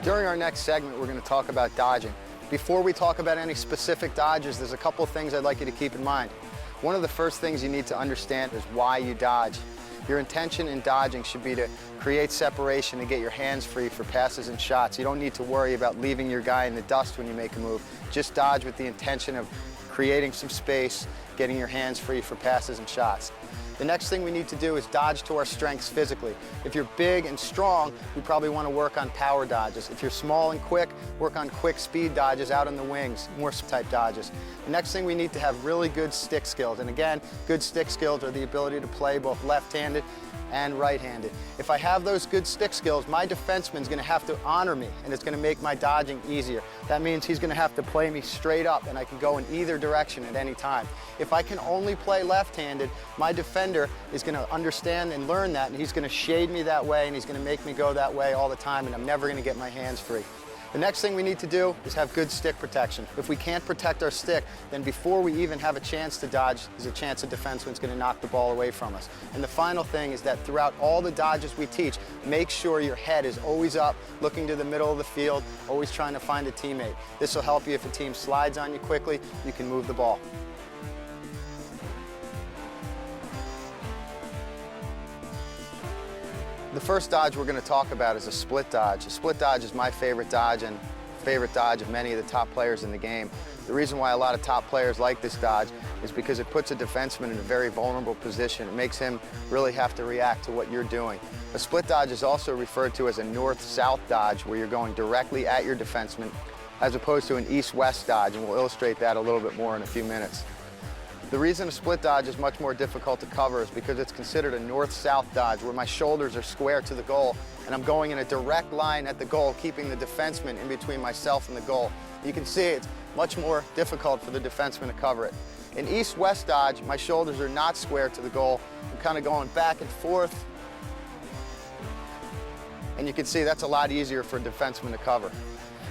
During our next segment, we're going to talk about dodging. Before we talk about any specific dodges, there's a couple of things I'd like you to keep in mind. One of the first things you need to understand is why you dodge. Your intention in dodging should be to create separation and get your hands free for passes and shots. You don't need to worry about leaving your guy in the dust when you make a move. Just dodge with the intention of creating some space, getting your hands free for passes and shots. The next thing we need to do is dodge to our strengths physically. If you're big and strong, you probably want to work on power dodges. If you're small and quick, work on quick speed dodges out on the wings, morse type dodges. The next thing we need to have really good stick skills. And again, good stick skills are the ability to play both left-handed and right-handed. If I have those good stick skills, my defenseman's going to have to honor me, and it's going to make my dodging easier. That means he's going to have to play me straight up, and I can go in either direction at any time. If I can only play left-handed, my defender is going to understand and learn that, and he's going to shade me that way, and he's going to make me go that way all the time, and I'm never going to get my hands free. The next thing we need to do is have good stick protection. If we can't protect our stick, then before we even have a chance to dodge, there's a chance a defenseman's going to knock the ball away from us. And the final thing is that throughout all the dodges we teach, make sure your head is always up, looking to the middle of the field, always trying to find a teammate. This will help you if a team slides on you quickly, you can move the ball. The first dodge we're going to talk about is a split dodge. A split dodge is my favorite dodge and favorite dodge of many of the top players in the game. The reason why a lot of top players like this dodge is because it puts a defenseman in a very vulnerable position. It makes him really have to react to what you're doing. A split dodge is also referred to as a north-south dodge, where you're going directly at your defenseman, as opposed to an east-west dodge, and we'll illustrate that a little bit more in a few minutes. The reason a split dodge is much more difficult to cover is because it's considered a north-south dodge, where my shoulders are square to the goal and I'm going in a direct line at the goal, keeping the defenseman in between myself and the goal. You can see it's much more difficult for the defenseman to cover it. In east-west dodge, my shoulders are not square to the goal. I'm kind of going back and forth, and you can see that's a lot easier for a defenseman to cover.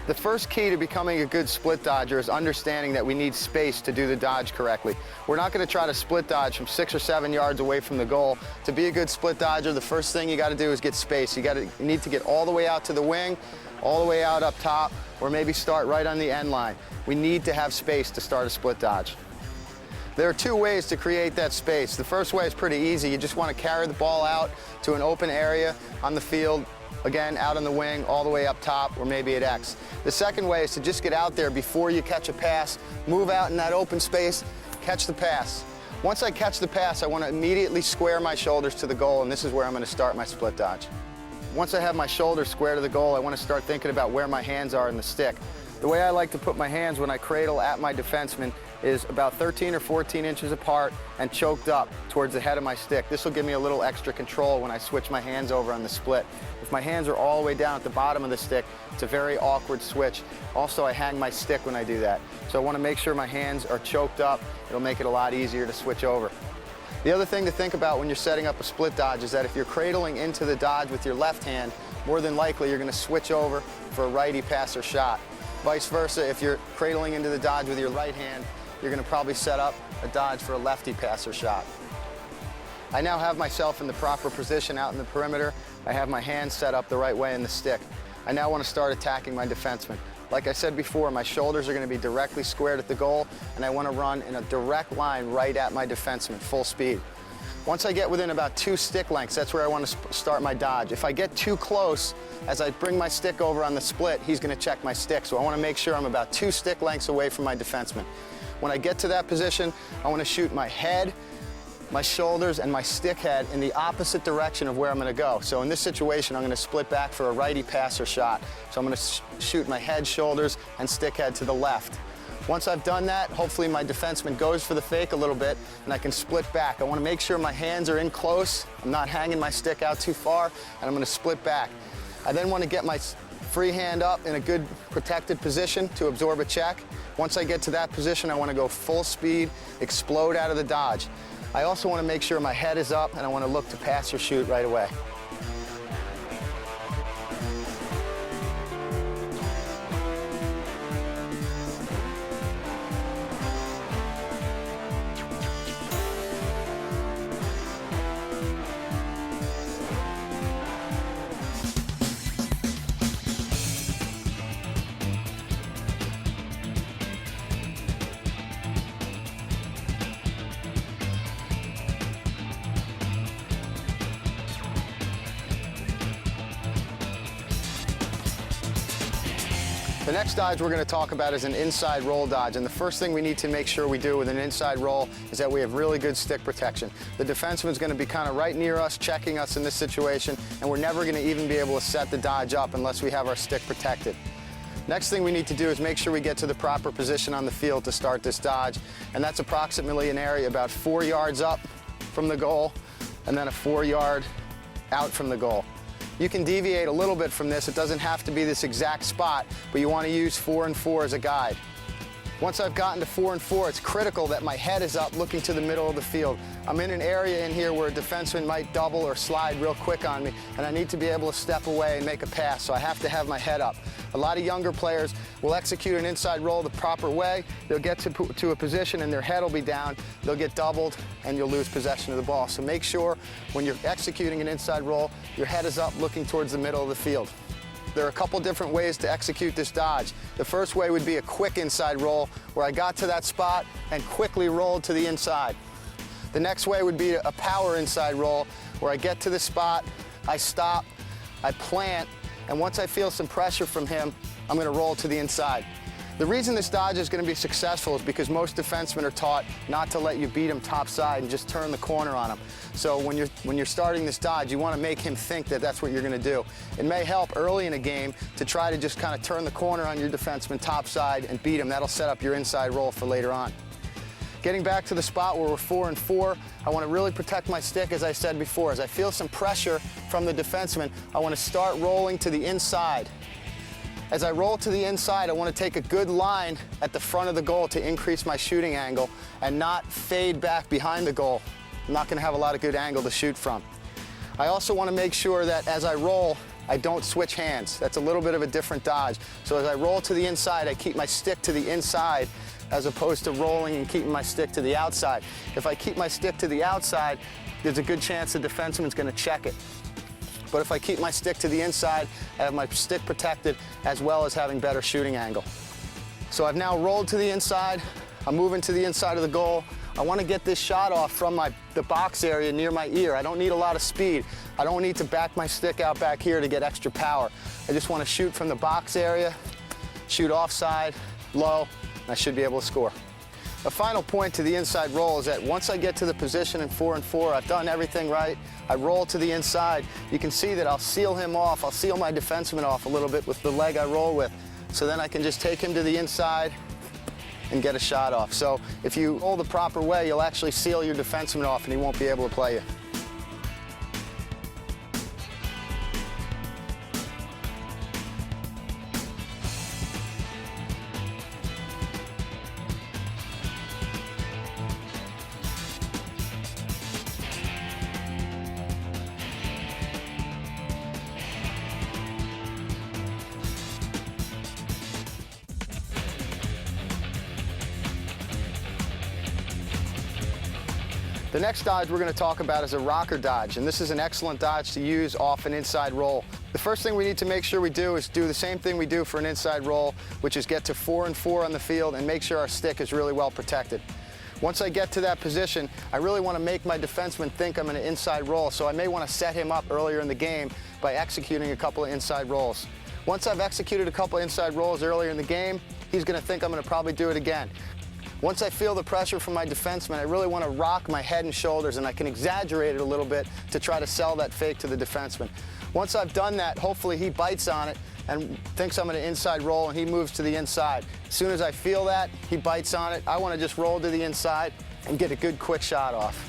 The first key to becoming a good split dodger is understanding that we need space to do the dodge correctly. We're not going to try to split dodge from 6 or 7 yards away from the goal. To be a good split dodger, the first thing you got to do is get space. You need to get all the way out to the wing, all the way out up top, or maybe start right on the end line. We need to have space to start a split dodge. There are two ways to create that space. The first way is pretty easy. You just want to carry the ball out to an open area on the field, again, out on the wing, all the way up top, or maybe at X. The second way is to just get out there before you catch a pass, move out in that open space, catch the pass. Once I catch the pass, I want to immediately square my shoulders to the goal, and this is where I'm going to start my split dodge. Once I have my shoulders square to the goal, I want to start thinking about where my hands are in the stick. The way I like to put my hands when I cradle at my defenseman is about 13 or 14 inches apart and choked up towards the head of my stick. This will give me a little extra control when I switch my hands over on the split. If my hands are all the way down at the bottom of the stick, it's a very awkward switch. Also, I hang my stick when I do that. So I want to make sure my hands are choked up. It'll make it a lot easier to switch over. The other thing to think about when you're setting up a split dodge is that if you're cradling into the dodge with your left hand, more than likely you're going to switch over for a righty pass or shot. Vice versa, if you're cradling into the dodge with your right hand, you're going to probably set up a dodge for a lefty pass or shot. I now have myself in the proper position out in the perimeter. I have my hands set up the right way in the stick. I now want to start attacking my defenseman. Like I said before, my shoulders are going to be directly squared at the goal, and I want to run in a direct line right at my defenseman, full speed. Once I get within about 2 stick lengths, that's where I want to start my dodge. If I get too close, as I bring my stick over on the split, he's going to check my stick. So I want to make sure I'm about 2 stick lengths away from my defenseman. When I get to that position, I want to shoot my head, my shoulders, and my stick head in the opposite direction of where I'm going to go. So in this situation, I'm going to split back for a righty pass or shot. So I'm going to shoot my head, shoulders, and stick head to the left. Once I've done that, hopefully my defenseman goes for the fake a little bit, and I can split back. I want to make sure my hands are in close, I'm not hanging my stick out too far, and I'm going to split back. I then want to get my free hand up in a good protected position to absorb a check. Once I get to that position, I want to go full speed, explode out of the dodge. I also want to make sure my head is up, and I want to look to pass or shoot right away. The next dodge we're going to talk about is an inside roll dodge, and the first thing we need to make sure we do with an inside roll is that we have really good stick protection. The defenseman's going to be kind of right near us, checking us in this situation, and we're never going to even be able to set the dodge up unless we have our stick protected. Next thing we need to do is make sure we get to the proper position on the field to start this dodge, and that's approximately an area about 4 yards up from the goal and then a 4 yard out from the goal. You can deviate a little bit from this. It doesn't have to be this exact spot, but you want to use 4 and 4 as a guide. Once I've gotten to 4 and 4, it's critical that my head is up looking to the middle of the field. I'm in an area in here where a defenseman might double or slide real quick on me, and I need to be able to step away and make a pass, so I have to have my head up. A lot of younger players will execute an inside roll the proper way. They'll get to a position and their head will be down. They'll get doubled and you'll lose possession of the ball. So make sure when you're executing an inside roll, your head is up looking towards the middle of the field. There are a couple different ways to execute this dodge. The first way would be a quick inside roll where I got to that spot and quickly rolled to the inside. The next way would be a power inside roll where I get to the spot, I stop, I plant, and once I feel some pressure from him, I'm going to roll to the inside. The reason this dodge is going to be successful is because most defensemen are taught not to let you beat him topside and just turn the corner on him. So when you're starting this dodge, you want to make him think that that's what you're going to do. It may help early in a game to try to just kind of turn the corner on your defenseman topside and beat him. That'll set up your inside roll for later on. Getting back to the spot where we're 4 and 4, I want to really protect my stick, as I said before. As I feel some pressure from the defenseman, I want to start rolling to the inside. As I roll to the inside, I want to take a good line at the front of the goal to increase my shooting angle and not fade back behind the goal. I'm not going to have a lot of good angle to shoot from. I also want to make sure that as I roll, I don't switch hands. That's a little bit of a different dodge. So as I roll to the inside, I keep my stick to the inside as opposed to rolling and keeping my stick to the outside. If I keep my stick to the outside, there's a good chance the defenseman's going to check it. But if I keep my stick to the inside, I have my stick protected as well as having better shooting angle. So I've now rolled to the inside. I'm moving to the inside of the goal. I want to get this shot off from the box area near my ear. I don't need a lot of speed. I don't need to back my stick out back here to get extra power. I just want to shoot from the box area, shoot offside, low, and I should be able to score. A final point to the inside roll is that once I get to the position in 4 and 4, I've done everything right. I roll to the inside. You can see that I'll seal him off. I'll seal my defenseman off a little bit with the leg I roll with. So then I can just take him to the inside and get a shot off. So if you roll the proper way, you'll actually seal your defenseman off and he won't be able to play you. The next dodge we're going to talk about is a rocker dodge, and this is an excellent dodge to use off an inside roll. The first thing we need to make sure we do is do the same thing we do for an inside roll, which is get to 4 and 4 on the field and make sure our stick is really well protected. Once I get to that position, I really want to make my defenseman think I'm in an inside roll, so I may want to set him up earlier in the game by executing a couple of inside rolls. Once I've executed a couple of inside rolls earlier in the game, he's going to think I'm going to probably do it again. Once I feel the pressure from my defenseman, I really want to rock my head and shoulders, and I can exaggerate it a little bit to try to sell that fake to the defenseman. Once I've done that, hopefully he bites on it and thinks I'm in an inside roll, and he moves to the inside. As soon as I feel that, he bites on it. I want to just roll to the inside and get a good quick shot off.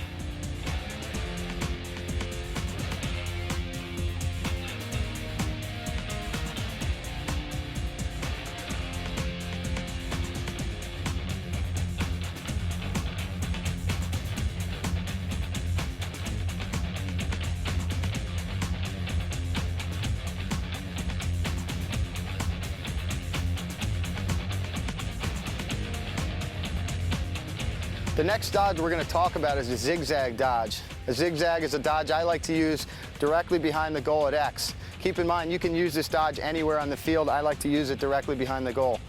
The next dodge we're going to talk about is a zigzag dodge. A zigzag is a dodge I like to use directly behind the goal at X. Keep in mind, you can use this dodge anywhere on the field. I like to use it directly behind the goal.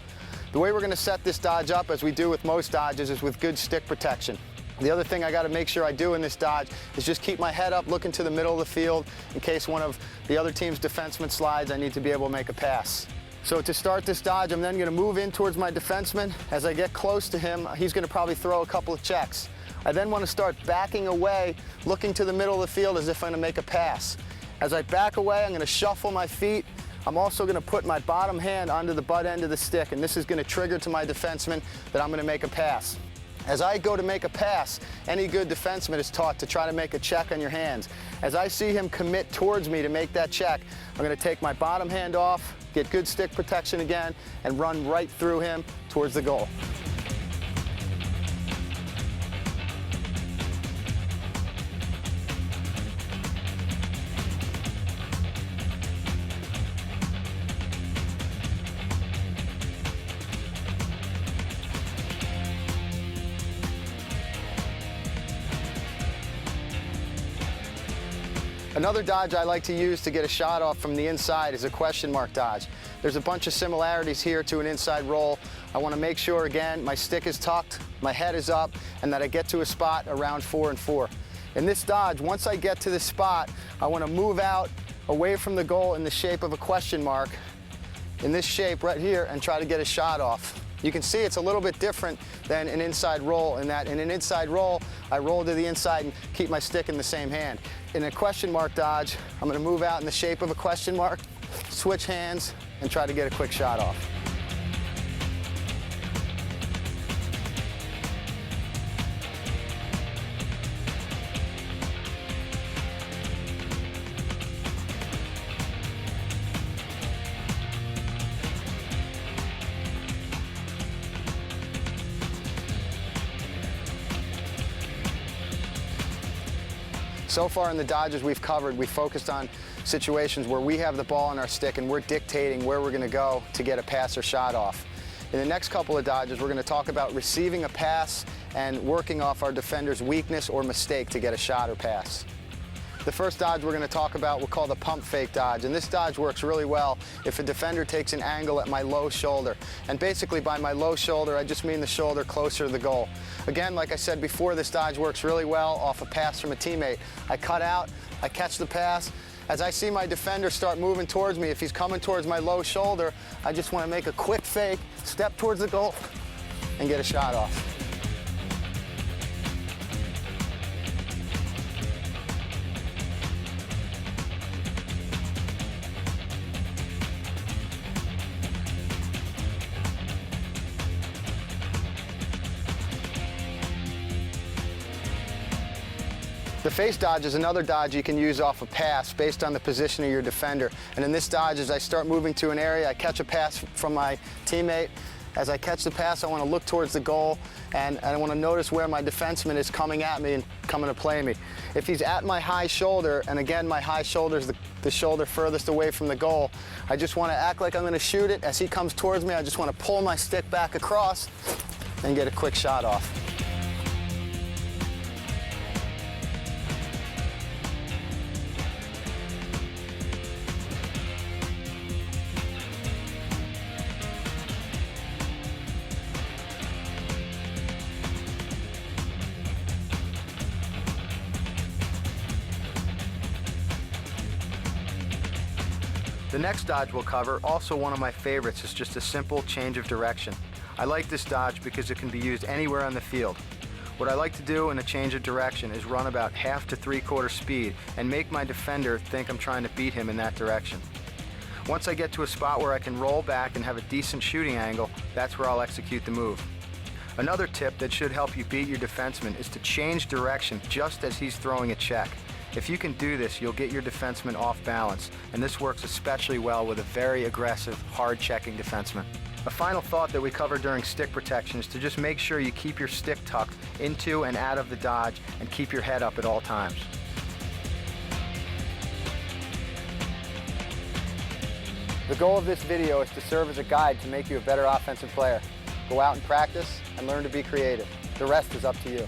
The way we're going to set this dodge up, as we do with most dodges, is with good stick protection. The other thing I got to make sure I do in this dodge is just keep my head up looking to the middle of the field in case one of the other team's defensemen slides. I need to be able to make a pass. So to start this dodge, I'm then going to move in towards my defenseman. As I get close to him, he's going to probably throw a couple of checks. I then want to start backing away, looking to the middle of the field as if I'm going to make a pass. As I back away, I'm going to shuffle my feet. I'm also going to put my bottom hand onto the butt end of the stick, and this is going to trigger to my defenseman that I'm going to make a pass. As I go to make a pass, any good defenseman is taught to try to make a check on your hands. As I see him commit towards me to make that check, I'm going to take my bottom hand off, get good stick protection again, and run right through him towards the goal. Another dodge I like to use to get a shot off from the inside is a question mark dodge. There's a bunch of similarities here to an inside roll. I want to make sure, again, my stick is tucked, my head is up, and that I get to a spot around 4 and 4. In this dodge, once I get to this spot, I want to move out away from the goal in the shape of a question mark, in this shape right here, and try to get a shot off. You can see it's a little bit different than an inside roll in that in an inside roll, I roll to the inside and keep my stick in the same hand. In a question mark dodge, I'm going to move out in the shape of a question mark, switch hands, and try to get a quick shot off. So far in the dodges we've covered, we focused on situations where we have the ball on our stick and we're dictating where we're going to go to get a pass or shot off. In the next couple of dodges, we're going to talk about receiving a pass and working off our defender's weakness or mistake to get a shot or pass. The first dodge we're going to talk about we'll call the pump fake dodge, and this dodge works really well if a defender takes an angle at my low shoulder. And basically by my low shoulder, I just mean the shoulder closer to the goal. Again, like I said before, this dodge works really well off a pass from a teammate. I cut out, I catch the pass. As I see my defender start moving towards me, if he's coming towards my low shoulder, I just want to make a quick fake, step towards the goal, and get a shot off. The face dodge is another dodge you can use off a pass based on the position of your defender. And in this dodge, as I start moving to an area, I catch a pass from my teammate. As I catch the pass, I want to look towards the goal, and I want to notice where my defenseman is coming at me and coming to play me. If he's at my high shoulder, and again, my high shoulder is the shoulder furthest away from the goal, I just want to act like I'm going to shoot it. As he comes towards me, I just want to pull my stick back across and get a quick shot off. The next dodge we'll cover, also one of my favorites, is just a simple change of direction. I like this dodge because it can be used anywhere on the field. What I like to do in a change of direction is run about half to 3/4 speed and make my defender think I'm trying to beat him in that direction. Once I get to a spot where I can roll back and have a decent shooting angle, that's where I'll execute the move. Another tip that should help you beat your defenseman is to change direction just as he's throwing a check. If you can do this, you'll get your defenseman off balance, and this works especially well with a very aggressive, hard-checking defenseman. A final thought that we cover during stick protection is to just make sure you keep your stick tucked into and out of the dodge and keep your head up at all times. The goal of this video is to serve as a guide to make you a better offensive player. Go out and practice and learn to be creative. The rest is up to you.